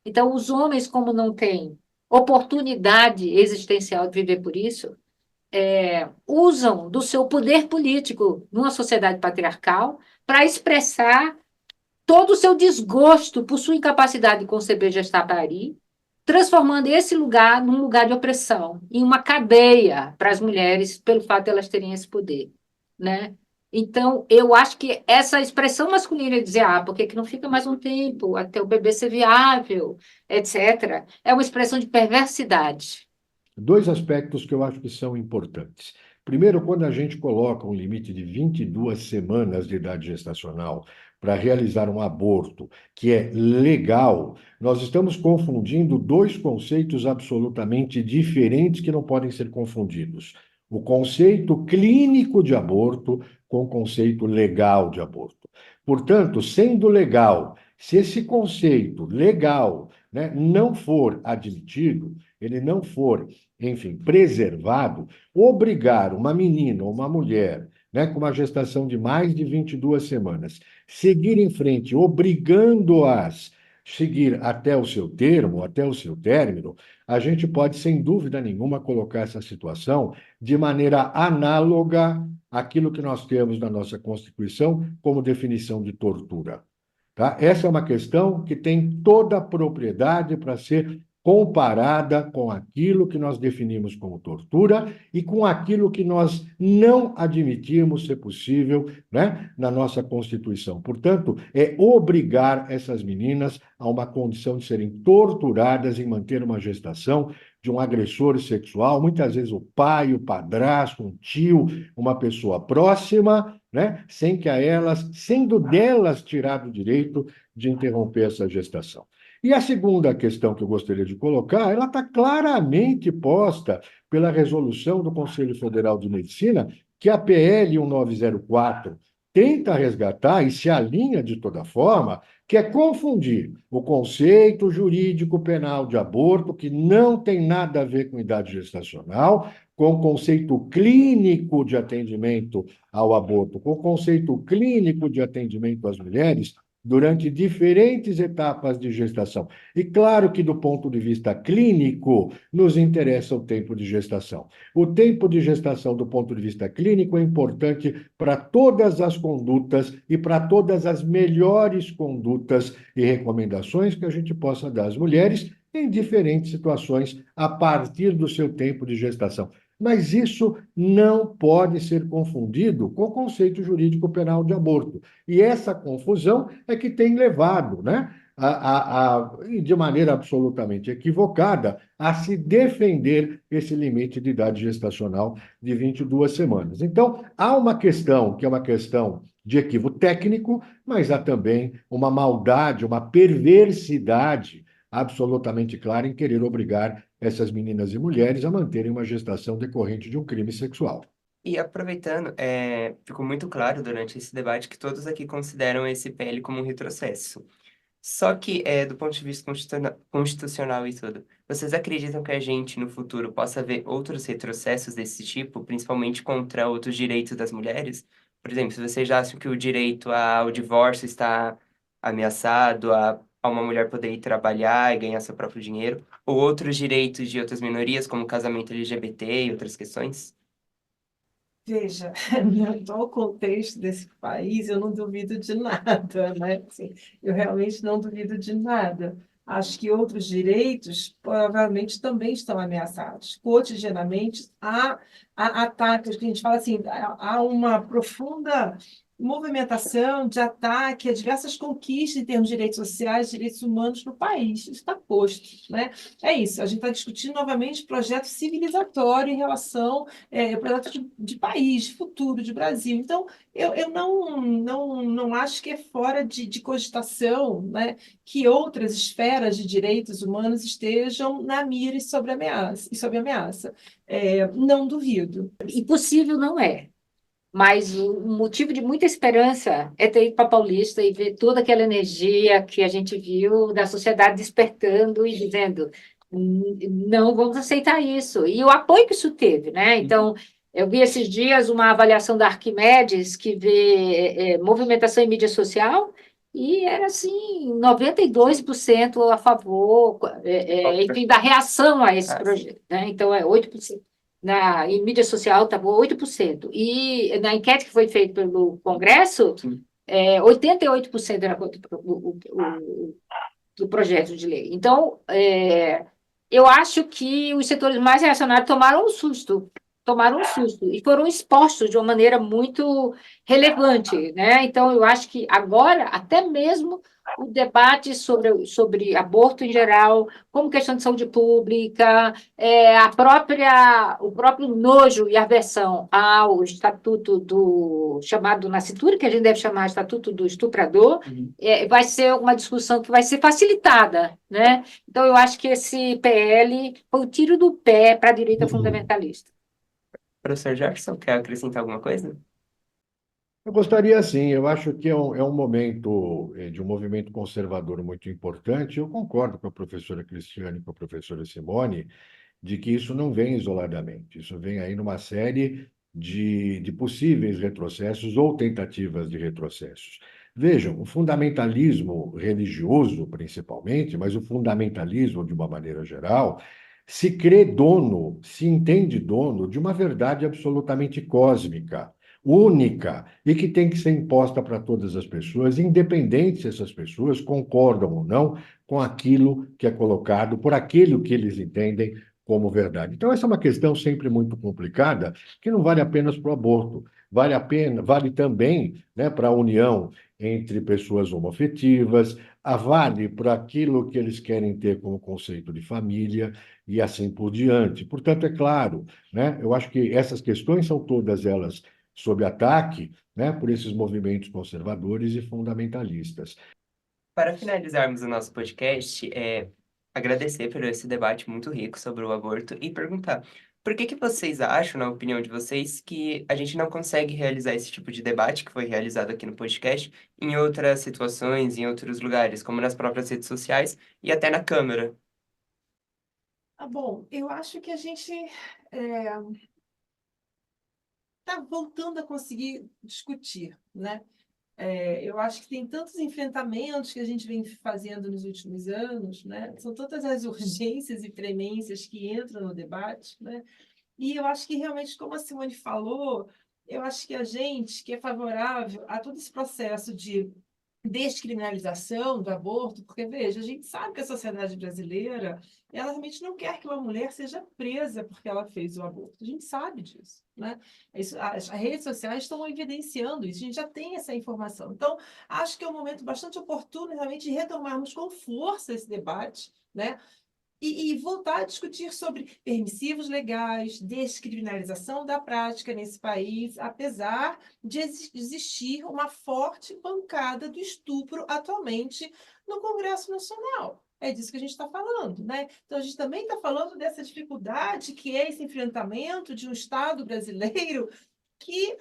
[SPEAKER 4] Então, os homens, como não têm oportunidade existencial de viver por isso, usam do seu poder político numa sociedade patriarcal para expressar todo o seu desgosto por sua incapacidade de conceber, gestar, parir, transformando esse lugar num lugar de opressão, em uma cadeia para as mulheres, pelo fato de elas terem esse poder, né? Então, eu acho que essa expressão masculina de dizer, por que não fica mais um tempo até o bebê ser viável, etc., é uma expressão de perversidade.
[SPEAKER 5] Dois aspectos que eu acho que são importantes. Primeiro, quando a gente coloca um limite de 22 semanas de idade gestacional para realizar um aborto que é legal, nós estamos confundindo dois conceitos absolutamente diferentes que não podem ser confundidos. O conceito clínico de aborto com o conceito legal de aborto. Portanto, sendo legal, se esse conceito legal, né, não for admitido, ele não for, enfim, preservado, obrigar uma menina ou uma mulher, né, com uma gestação de mais de 22 semanas, seguir em frente, obrigando-as seguir até o seu termo, até o seu término, a gente pode, sem dúvida nenhuma, colocar essa situação de maneira análoga àquilo que nós temos na nossa Constituição como definição de tortura. Tá? Essa é uma questão que tem toda a propriedade para ser comparada com aquilo que nós definimos como tortura e com aquilo que nós não admitimos ser possível, né, na nossa Constituição. Portanto, é obrigar essas meninas a uma condição de serem torturadas em manter uma gestação de um agressor sexual, muitas vezes o pai, o padrasto, um tio, uma pessoa próxima, né, sem que a elas, sendo delas tirado o direito de interromper essa gestação. E a segunda questão que eu gostaria de colocar, ela está claramente posta pela resolução do Conselho Federal de Medicina, que a PL 1904 tenta resgatar e se alinha de toda forma, que é confundir o conceito jurídico penal de aborto, que não tem nada a ver com idade gestacional, com o conceito clínico de atendimento ao aborto, com o conceito clínico de atendimento às mulheres, durante diferentes etapas de gestação. E claro que, do ponto de vista clínico, nos interessa o tempo de gestação. O tempo de gestação, do ponto de vista clínico, é importante para todas as condutas e para todas as melhores condutas e recomendações que a gente possa dar às mulheres em diferentes situações a partir do seu tempo de gestação. Mas isso não pode ser confundido com o conceito jurídico penal de aborto. E essa confusão é que tem levado, né, de maneira absolutamente equivocada, a se defender esse limite de idade gestacional de 22 semanas. Então, há uma questão que é uma questão de equívoco técnico, mas há também uma maldade, uma perversidade absolutamente clara em querer obrigar essas meninas e mulheres a manterem uma gestação decorrente de um crime sexual.
[SPEAKER 2] E aproveitando, ficou muito claro durante esse debate que todos aqui consideram esse PL como um retrocesso. Só que, do ponto de vista constitucional e tudo, vocês acreditam que a gente, no futuro, possa ver outros retrocessos desse tipo, principalmente contra outros direitos das mulheres? Por exemplo, se vocês já acham que o direito ao divórcio está ameaçado, a uma mulher poder ir trabalhar e ganhar seu próprio dinheiro, ou outros direitos de outras minorias, como o casamento LGBT e outras questões?
[SPEAKER 3] Veja, no contexto desse país, eu não duvido de nada, né? Assim, eu realmente não duvido de nada. Acho que outros direitos provavelmente também estão ameaçados. Cotidianamente, há ataques, que a gente fala assim, há uma profunda movimentação de ataque a diversas conquistas em termos de direitos sociais, direitos humanos no país. Isso está posto, né? É isso, a gente está discutindo novamente projeto civilizatório em relação projeto de país, de futuro, de Brasil. Então, eu não acho que é fora de cogitação, né, que outras esferas de direitos humanos estejam na mira e sob ameaça. Não duvido.
[SPEAKER 4] Impossível não é. Mas o motivo de muita esperança é ter ido para Paulista e ver toda aquela energia que a gente viu da sociedade despertando e dizendo: Não vamos aceitar isso." E o apoio que isso teve, né? Então, eu vi esses dias uma avaliação da Arquimedes que vê movimentação em mídia social e era assim, 92% a favor, enfim, da reação a esse projeto, né? Então, 8%. Em mídia social estava 8%. E na enquete que foi feita pelo Congresso, 88% era contra do projeto de lei. Então, eu acho que os setores mais reacionários tomaram um susto e foram expostos de uma maneira muito relevante, né? Então, eu acho que agora, até mesmo o debate sobre aborto em geral, como questão de saúde pública, o próprio nojo e aversão ao estatuto chamado nascitura, que a gente deve chamar estatuto do estuprador, vai ser uma discussão que vai ser facilitada, né? Então, eu acho que esse PL foi o tiro do pé para a direita fundamentalista.
[SPEAKER 2] Professor Jackson, quer acrescentar alguma coisa?
[SPEAKER 5] Eu gostaria, sim, eu acho que é um momento de um movimento conservador muito importante. Eu concordo com a professora Cristiane e com a professora Simone de que isso não vem isoladamente, isso vem aí numa série de possíveis retrocessos ou tentativas de retrocessos. Vejam, o fundamentalismo religioso, principalmente, mas o fundamentalismo, de uma maneira geral, se crê dono, se entende dono de uma verdade absolutamente cósmica, única, e que tem que ser imposta para todas as pessoas, independente se essas pessoas concordam ou não com aquilo que é colocado, por aquilo que eles entendem como verdade. Então, essa é uma questão sempre muito complicada, que não vale apenas para o aborto, vale também, né, para a união entre pessoas homoafetivas, vale para aquilo que eles querem ter como conceito de família e assim por diante. Portanto, é claro, né, eu acho que essas questões são todas elas sob ataque, né, por esses movimentos conservadores e fundamentalistas.
[SPEAKER 2] Para finalizarmos o nosso podcast, agradecer por esse debate muito rico sobre o aborto e perguntar por que vocês acham, na opinião de vocês, que a gente não consegue realizar esse tipo de debate que foi realizado aqui no podcast em outras situações, em outros lugares, como nas próprias redes sociais e até na Câmara?
[SPEAKER 3] Bom, eu acho que a gente está voltando a conseguir discutir, né? Eu acho que tem tantos enfrentamentos que a gente vem fazendo nos últimos anos, né? São tantas as urgências e premências que entram no debate, né? E eu acho que realmente, como a Simone falou, eu acho que a gente que é favorável a todo esse processo de descriminalização do aborto, porque, veja, a gente sabe que a sociedade brasileira, ela realmente não quer que uma mulher seja presa porque ela fez o aborto. A gente sabe disso, né? As redes sociais estão evidenciando isso, a gente já tem essa informação. Então, acho que é um momento bastante oportuno, realmente, de retomarmos com força esse debate, né? E voltar a discutir sobre permissivos legais, descriminalização da prática nesse país, apesar de existir uma forte bancada do estupro atualmente no Congresso Nacional. É disso que a gente está falando, né? Então, a gente também está falando dessa dificuldade que é esse enfrentamento de um Estado brasileiro que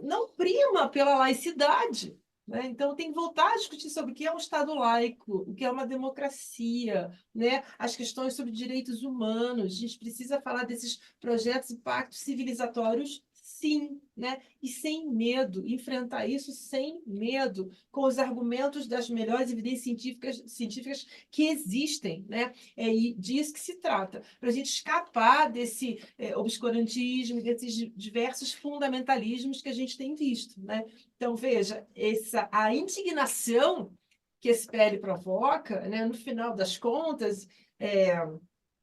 [SPEAKER 3] não prima pela laicidade, né? Então, tem que voltar a discutir sobre o que é um Estado laico, o que é uma democracia, né? As questões sobre direitos humanos. A gente precisa falar desses projetos e pactos civilizatórios, sim, né? E sem medo, enfrentar isso sem medo, com os argumentos das melhores evidências científicas que existem, né? E disso que se trata, para a gente escapar desse obscurantismo, desses diversos fundamentalismos que a gente tem visto, né? Então, veja, a indignação que esse PL provoca, né, no final das contas,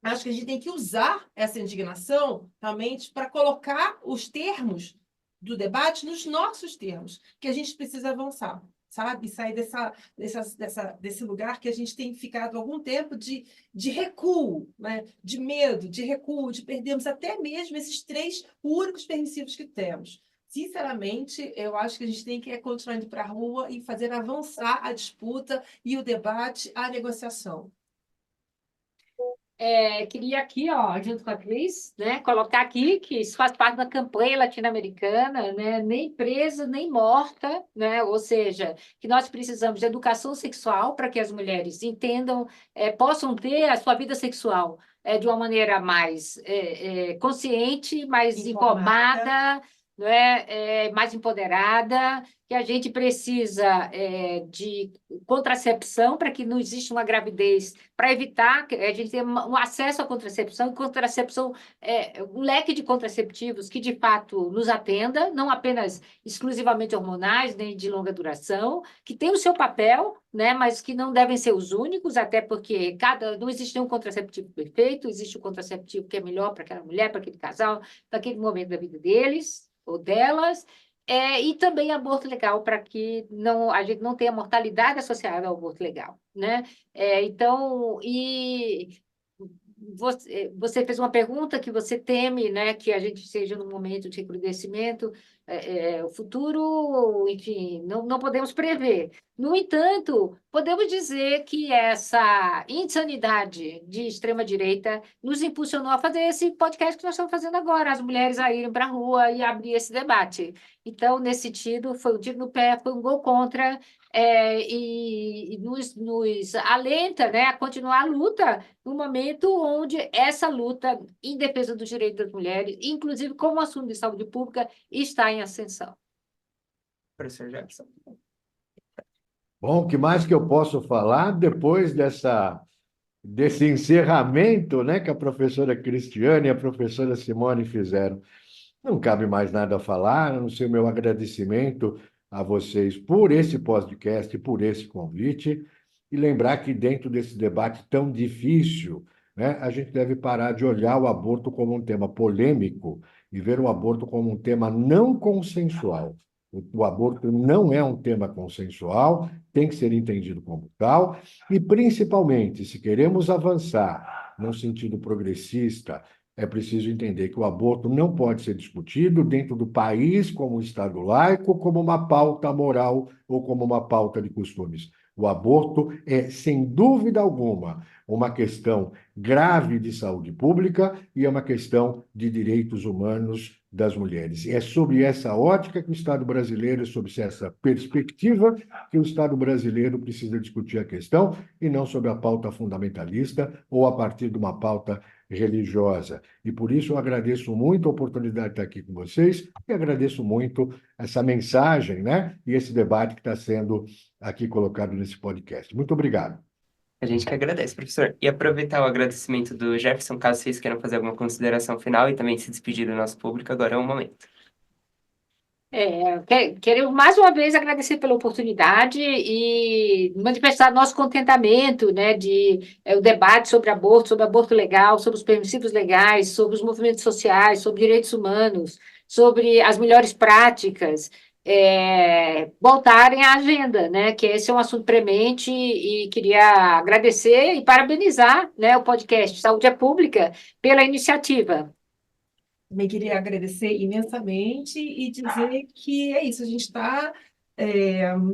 [SPEAKER 3] acho que a gente tem que usar essa indignação realmente para colocar os termos do debate nos nossos termos, que a gente precisa avançar, sabe? E sair desse lugar que a gente tem ficado há algum tempo de recuo, né? De medo, de recuo, de perdermos até mesmo esses 3 únicos permissivos que temos. Sinceramente, eu acho que a gente tem que continuar indo para a rua e fazer avançar a disputa e o debate, a negociação.
[SPEAKER 4] Queria aqui, ó, junto com a Cris, né, colocar aqui que isso faz parte da campanha latino-americana, né, nem presa, nem morta, né, ou seja, que nós precisamos de educação sexual para que as mulheres entendam, possam ter a sua vida sexual de uma maneira mais consciente, mais informada, né, mais empoderada, que a gente precisa de contracepção para que não exista uma gravidez, para evitar que a gente tenha um acesso à contracepção, um leque de contraceptivos que, de fato, nos atenda, não apenas exclusivamente hormonais, nem de longa duração, que tem o seu papel, né, mas que não devem ser os únicos, até porque não existe nenhum contraceptivo perfeito, existe o contraceptivo que é melhor para aquela mulher, para aquele casal, naquele momento da vida deles ou delas, e também aborto legal, para que a gente não tenha mortalidade associada ao aborto legal, né? Então, você fez uma pergunta que você teme, né, que a gente seja num momento de recrudescimento, o futuro, enfim, não podemos prever. No entanto, podemos dizer que essa insanidade de extrema-direita nos impulsionou a fazer esse podcast que nós estamos fazendo agora, as mulheres a irem para a rua e abrir esse debate. Então, nesse sentido, foi um tiro no pé, foi um gol contra, e nos alenta, né, a continuar a luta no momento onde essa luta em defesa dos direitos das mulheres, inclusive como assunto de saúde pública, está em ascensão.
[SPEAKER 2] Professor Jefferson.
[SPEAKER 5] Bom, o que mais que eu posso falar depois desse encerramento, né, que a professora Cristiane e a professora Simone fizeram? Não cabe mais nada a falar, a não ser o meu agradecimento a vocês por esse podcast, por esse convite, e lembrar que dentro desse debate tão difícil, né, a gente deve parar de olhar o aborto como um tema polêmico e ver o aborto como um tema não consensual. O aborto não é um tema consensual, tem que ser entendido como tal, e principalmente, se queremos avançar num sentido progressista, é preciso entender que o aborto não pode ser discutido dentro do país como um Estado laico, como uma pauta moral ou como uma pauta de costumes. O aborto é, sem dúvida alguma, uma questão grave de saúde pública e é uma questão de direitos humanos das mulheres. É sobre essa ótica que o Estado brasileiro, sobre essa perspectiva, que o Estado brasileiro precisa discutir a questão e não sobre a pauta fundamentalista ou a partir de uma pauta religiosa. E por isso eu agradeço muito a oportunidade de estar aqui com vocês e agradeço muito essa mensagem, né? E esse debate que está sendo aqui colocado nesse podcast. Muito obrigado.
[SPEAKER 2] A gente que agradece, professor. E aproveitar o agradecimento do Jefferson, caso vocês queiram fazer alguma consideração final e também se despedir do nosso público, agora é o momento.
[SPEAKER 4] Quero mais uma vez agradecer pela oportunidade e manifestar nosso contentamento, né, o debate sobre aborto legal, sobre os permissivos legais, sobre os movimentos sociais, sobre direitos humanos, sobre as melhores práticas, voltarem à agenda, né, que esse é um assunto premente e queria agradecer e parabenizar, né, o podcast Saúde é Pública pela iniciativa.
[SPEAKER 3] Também queria agradecer imensamente e dizer que é isso, a gente está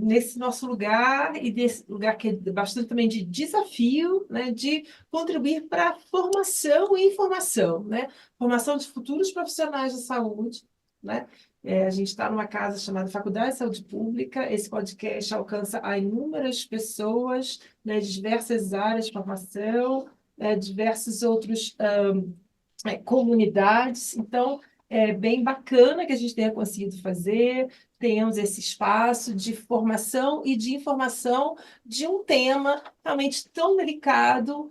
[SPEAKER 3] nesse nosso lugar, e desse lugar que é bastante também de desafio, né, de contribuir para a formação e informação, né? Formação de futuros profissionais de saúde, né? A gente está numa casa chamada Faculdade de Saúde Pública, esse podcast alcança a inúmeras pessoas, né, de diversas áreas de formação, diversos outros comunidades. Então, bem bacana que a gente tenha conseguido fazer, tenhamos esse espaço de formação e de informação de um tema realmente tão delicado,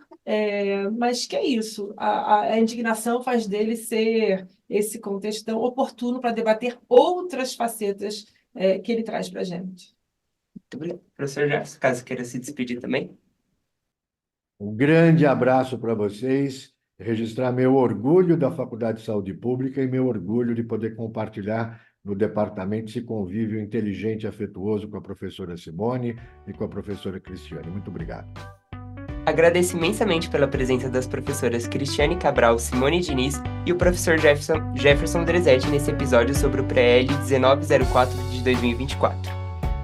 [SPEAKER 3] mas que é isso, a indignação faz dele ser esse contexto tão oportuno para debater outras facetas que ele traz para a gente.
[SPEAKER 2] Muito obrigado. Professor Jefferson, caso queira se despedir também.
[SPEAKER 5] Um grande abraço para vocês, registrar meu orgulho da Faculdade de Saúde Pública e meu orgulho de poder compartilhar no departamento esse convívio inteligente e afetuoso com a professora Simone e com a professora Cristiane. Muito obrigado.
[SPEAKER 2] Agradeço imensamente pela presença das professoras Cristiane Cabral, Simone Diniz e o professor Jefferson Dresetti nesse episódio sobre o PREL 1904 de 2024.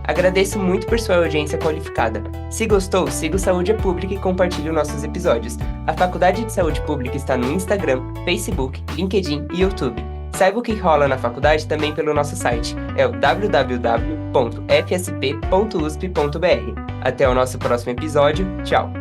[SPEAKER 2] Agradeço muito por sua audiência qualificada. Se gostou, siga o Saúde é Pública e compartilhe os nossos episódios. A Faculdade de Saúde Pública está no Instagram, Facebook, LinkedIn e YouTube. Saiba o que rola na faculdade também pelo nosso site, é o www.fsp.usp.br. Até o nosso próximo episódio, tchau!